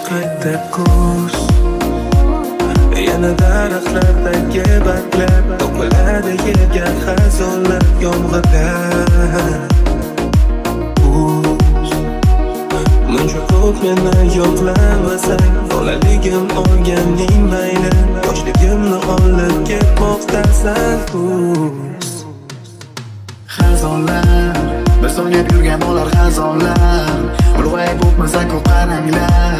qayta kuz, yana daraxtlardagi barglar to'kiladi yerga xazonlar yomg'irlar. Muncha ko'p meni yo'qlamasang, bolaligim olganing mayli, yoshligimni olib ketmoqdasan. Xazonlar, biz o'ynab yurgan bo'lar xazonlar, ulg'ayib o'tmasa-ku qaranglar,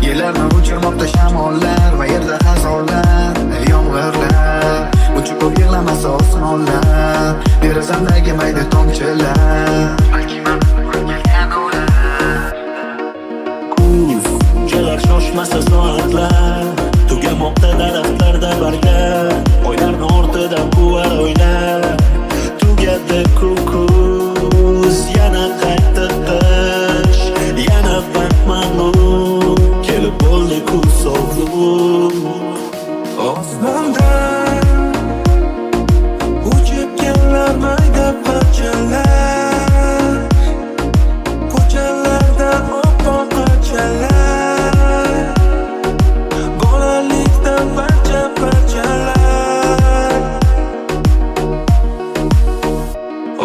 yillarni uchirmoqda shamollar va yerda xazonlar, yomg'irlar, buncha ko'p yig'lamasa osmonlar, derazamdagi mayda tomchilar, balki Unchalar shoshmasa soatlar, tugamoqda daraxtlarda barglar, oylarni ortida buvar o'ynar, tugadi kuz, yana qayta qish, yana vaqt ma'lum, kelib bo'ldi kuz sovuq. Osmondan uchib kelar mayda parchalar, ko'chalarda oppoq parchalar, bolalikdan parchalar.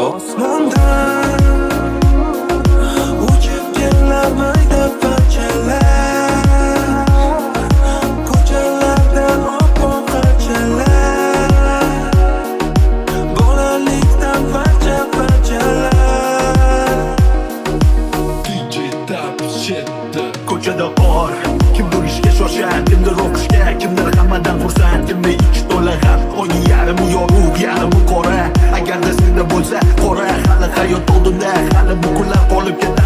Osmondan uchib kelar mayda parchalar, ko'chalarda oppoq parchalar, bolalikdan parchalar. ko'chada bor, kimdir ishga shoshar, kimdir o'qishga, kimdir hammadan xursand, kimdir ichi to'la g'am, oyning yarmi yorug', yarmi qora, agarda senda bo'lsa qora, hali hayot oldinda, hali bu kunlar qolib ketdi